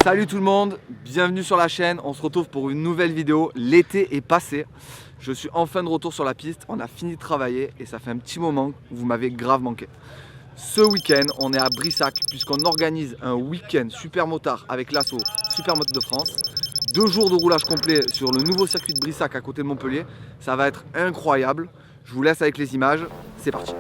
Salut tout le monde, bienvenue sur la chaîne, on se retrouve pour une nouvelle vidéo. L'été est passé, je suis enfin de retour sur la piste, on a fini de travailler et ça fait un petit moment que vous m'avez grave manqué. Ce week-end, on est à Brissac puisqu'on organise un week-end super motard avec l'assaut Super Moto de France. 2 jours de roulage complet sur le nouveau circuit de Brissac à côté de Montpellier. Ça va être incroyable, je vous laisse avec les images, c'est parti.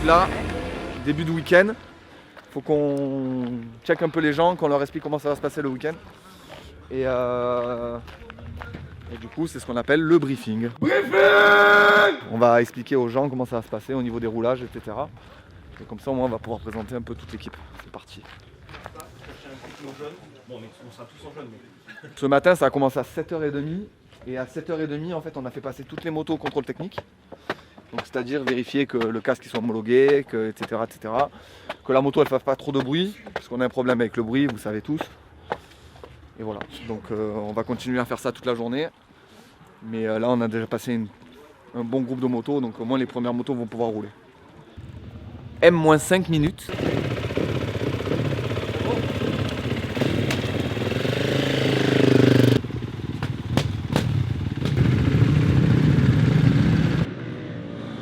Là, début de week-end, faut qu'on check un peu les gens, qu'on leur explique comment ça va se passer le week-end. Et du coup, c'est ce qu'on appelle le briefing. On va expliquer aux gens comment ça va se passer au niveau des roulages, etc. Et comme ça, au moins, on va pouvoir présenter un peu toute l'équipe. C'est parti. Ce matin, ça a commencé à 7h30. Et à 7h30, en fait, on a fait passer toutes les motos au contrôle technique. Donc c'est-à-dire vérifier que le casque soit homologué, que, etc., etc. Que la moto elle fasse pas trop de bruit, parce qu'on a un problème avec le bruit, vous savez tous. Et voilà, donc on va continuer à faire ça toute la journée. Mais là on a déjà passé un bon groupe de motos, donc au moins les premières motos vont pouvoir rouler. M-5 minutes.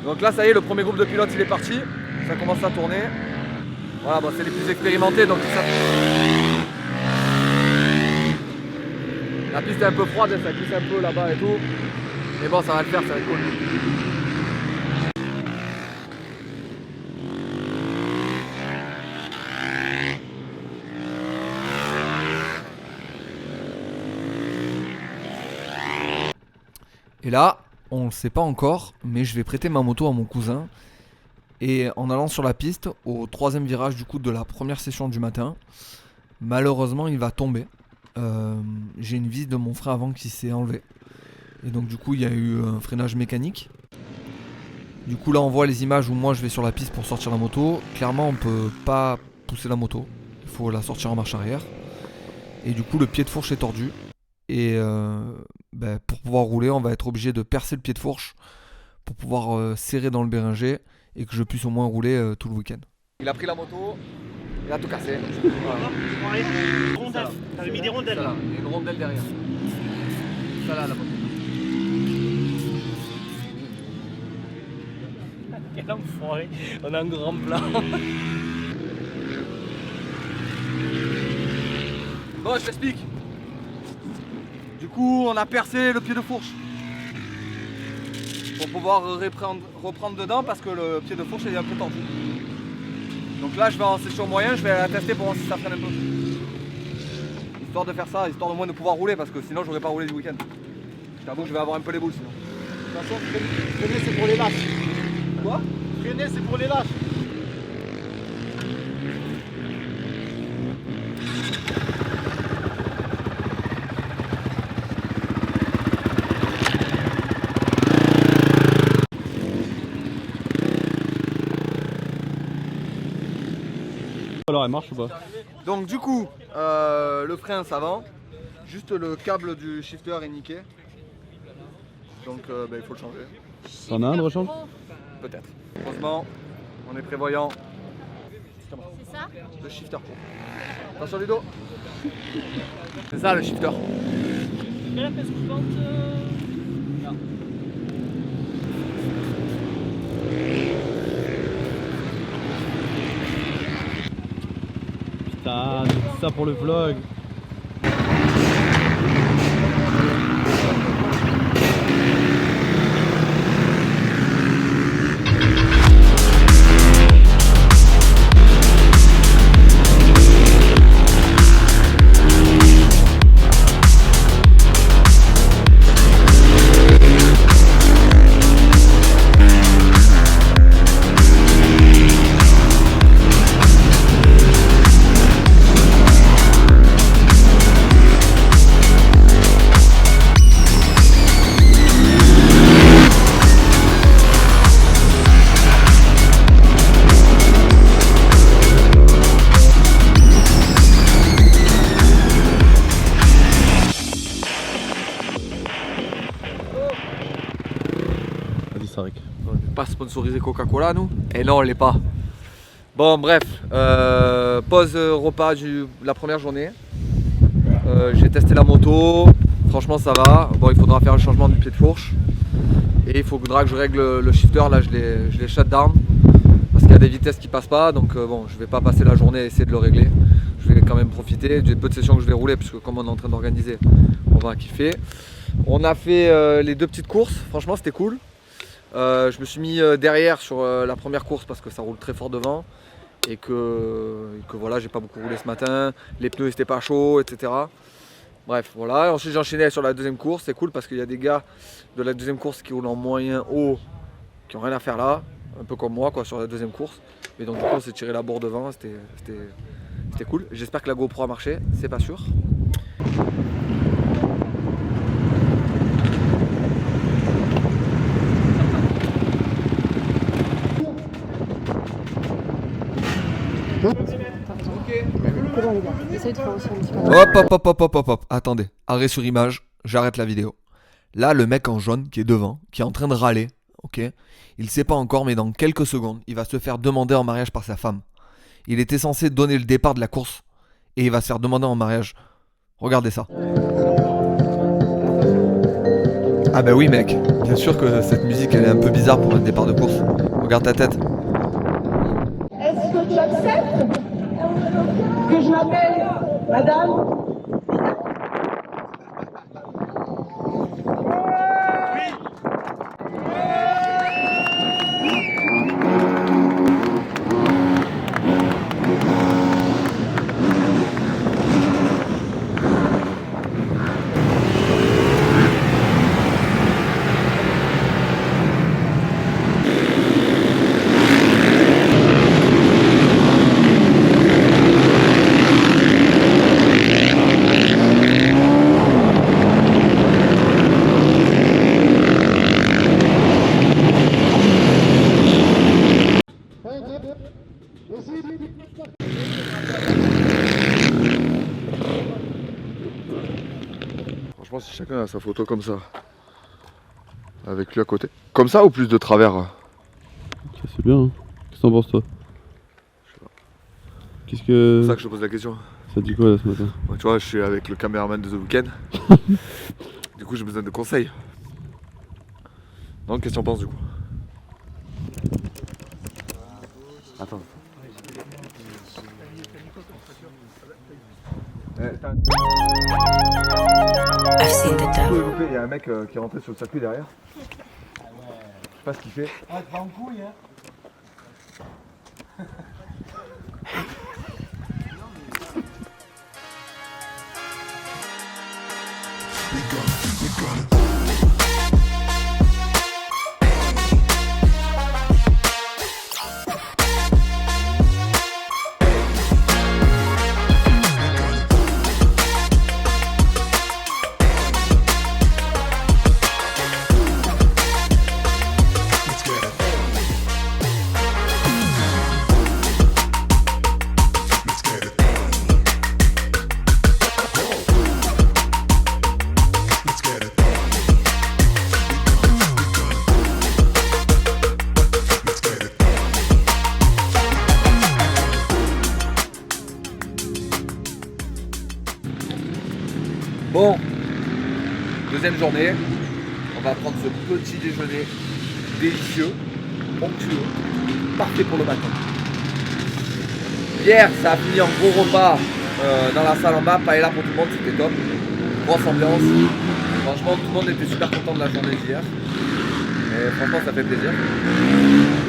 Donc là ça y est, le premier groupe de pilotes il est parti, ça commence à tourner. Voilà, bon, c'est les plus expérimentés donc ça... La piste est un peu froide, ça glisse un peu là-bas et tout. Mais bon ça va le faire, ça va être cool. Et là, on ne le sait pas encore, mais je vais prêter ma moto à mon cousin. Et en allant sur la piste, au 3e virage du coup de la première session du matin, malheureusement il va tomber. J'ai une vis de mon frein avant qui s'est enlevée. Et donc du coup il y a eu un freinage mécanique. Du coup là on voit les images où moi je vais sur la piste pour sortir la moto. Clairement on peut pas pousser la moto, il faut la sortir en marche arrière. Et du coup le pied de fourche est tordu. Et pour pouvoir rouler, on va être obligé de percer le pied de fourche pour pouvoir serrer dans le béringer et que je puisse au moins rouler tout le week-end. Il a pris la moto, il a tout cassé. Voilà. T'avais mis des rondelles. Ça là, il y a une rondelle derrière. Ça là, la moto. Quel enfoiré, on a un grand plan. Bon, je t'explique. Du coup, on a percé le pied de fourche pour pouvoir reprendre dedans parce que le pied de fourche est un peu tendu. Donc là, je vais en session moyen, je vais la tester pour voir si ça freine un peu. Histoire de faire ça, histoire au moins de pouvoir rouler parce que sinon, j'aurais pas roulé du week-end. Je t'avoue que je vais avoir un peu les boules sinon. De toute façon, freiner c'est pour les lâches. Quoi? Freiner c'est pour les lâches. alors elle marche ou pas? Donc du coup, le frein ça va. Juste le câble du shifter est niqué. Donc il faut le changer. T'en as un de rechange? Peut-être. Heureusement, on est prévoyant. C'est ça? Le shifter pro. Attention Ludo. C'est ça le shifter. La peste coupante. Non. Putain, tout ça pour le vlog. On n'est pas sponsorisé Coca-Cola nous. Et non on l'est pas. Bon bref, pause repas de la première journée. J'ai testé la moto, franchement ça va. Bon il faudra faire le changement du pied de fourche. Et il faudra que je règle le shifter, là je l'ai shut down. Parce qu'il y a des vitesses qui passent pas, donc bon je vais pas passer la journée à essayer de le régler. Je vais quand même profiter, j'ai peu de sessions que je vais rouler puisque comme on est en train d'organiser, on va kiffer. On a fait les deux petites courses, franchement c'était cool. Je me suis mis derrière sur la première course parce que ça roule très fort devant et que voilà, j'ai pas beaucoup roulé ce matin, les pneus n'étaient pas chauds, etc. Bref, voilà. Ensuite j'ai enchaîné sur la deuxième course, c'est cool parce qu'il y a des gars de la deuxième course qui roulent en moyen haut, qui ont rien à faire là, un peu comme moi quoi sur la deuxième course. Mais donc du coup on s'est tiré la bourre devant, c'était cool. J'espère que la GoPro a marché, c'est pas sûr. Hop, attendez, arrêt sur image, j'arrête la vidéo. Là, le mec en jaune qui est devant, qui est en train de râler, ok, il sait pas encore, mais dans quelques secondes, il va se faire demander en mariage par sa femme. Il était censé donner le départ de la course, et il va se faire demander en mariage. Regardez ça. Ah bah oui mec, bien sûr que cette musique elle est un peu bizarre pour un départ de course. Regarde ta tête. Est-ce que tu acceptes que je m'appelle Madame? Franchement, si chacun a sa photo comme ça, avec lui à côté. Comme ça ou plus de travers? Ok, c'est bien, hein. Qu'est-ce que t'en penses toi? Qu'est-ce C'est que... pour ça que je te pose la question. Ça dit quoi là ce matin? Ouais, tu vois, je suis avec le caméraman de The Weeknd. Du coup, j'ai besoin de conseils. Donc, qu'est-ce que tu en penses du coup? Attends. I've seen the devil. Il y a un mec qui est rentré sur le circuit derrière. Je sais pas ce qu'il fait. Ah, tu vas en couille, hein. Bon, deuxième journée, on va prendre ce petit déjeuner délicieux, onctueux, parfait pour le matin. Hier, ça a fini en gros repas dans la salle en bas, paella pour tout le monde, c'était top. Grosse ambiance. Franchement, tout le monde était super content de la journée d'hier. Et franchement, ça fait plaisir.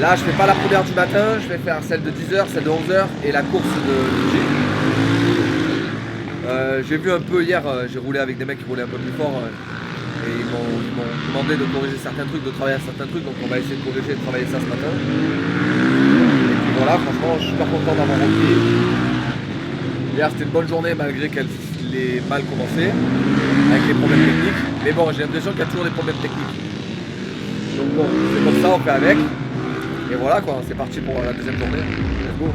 Là, je fais pas la première du matin, je vais faire celle de 10h, celle de 11h et la course de midi. J'ai vu un peu hier, j'ai roulé avec des mecs qui roulaient un peu plus fort et ils m'ont demandé de corriger certains trucs, de travailler à certains trucs, donc on va essayer de corriger et de travailler ça ce matin. Et puis voilà, franchement, je suis super content d'avoir repris. Hier, c'était une bonne journée malgré qu'elle ait mal commencé, avec les problèmes techniques. Mais bon, j'ai l'impression qu'il y a toujours des problèmes techniques. Donc bon, c'est comme ça, on fait avec. Et voilà quoi, c'est parti pour la deuxième journée. Let's go.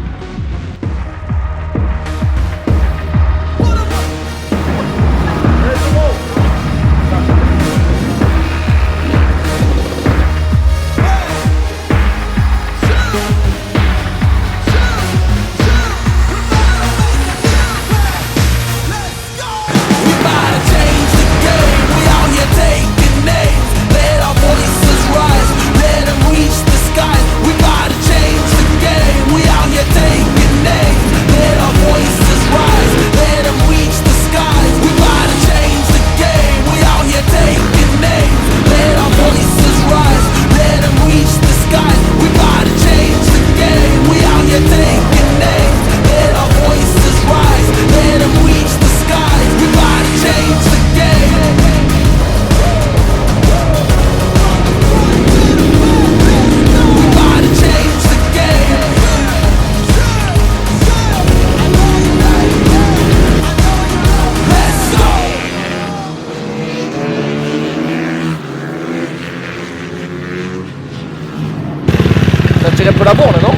Ça tire un peu la bourre là, non?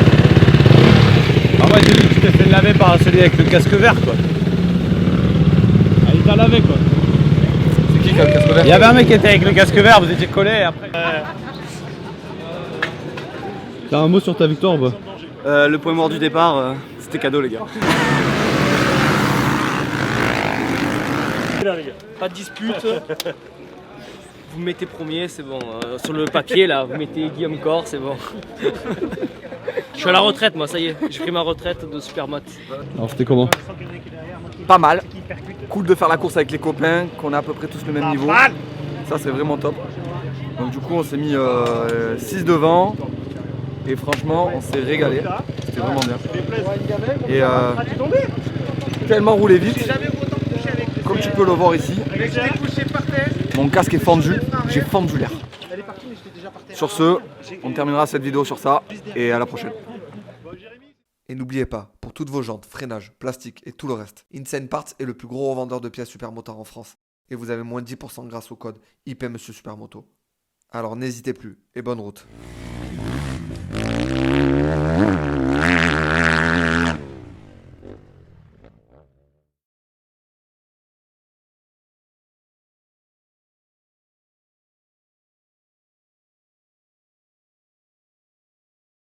Ah ouais, j'ai vu que tu t'es fait laver par celui avec le casque vert quoi. Ah, il t'a lavé quoi. C'est qui a le casque vert? Il y avait un mec qui était avec le casque vert, vous étiez collés et après. T'as un mot sur ta victoire ou pas? Le point mort du départ, c'était cadeau les gars. Là, les gars. Pas de dispute. Vous me mettez premier, c'est bon. Sur le papier là, vous mettez Guillaume Corr, c'est bon. Je suis à la retraite moi, ça y est. J'ai pris ma retraite de Supermat. Alors c'était comment? Pas mal. Cool de faire la course avec les copains, qu'on a à peu près tous le même niveau. Ça c'est vraiment top. Donc du coup on s'est mis 6 devant. Et franchement on s'est régalé. C'était vraiment bien. Et tellement roulé vite. Comme tu peux le voir ici. Mon casque est fendu, j'ai fendu l'air. Sur ce, on terminera cette vidéo sur ça et à la prochaine. Et n'oubliez pas, pour toutes vos jantes, freinages, plastique et tout le reste, Insane Parts est le plus gros revendeur de pièces Supermoto en France. Et vous avez moins de 10% grâce au code IP Monsieur Supermoto. Alors n'hésitez plus et bonne route.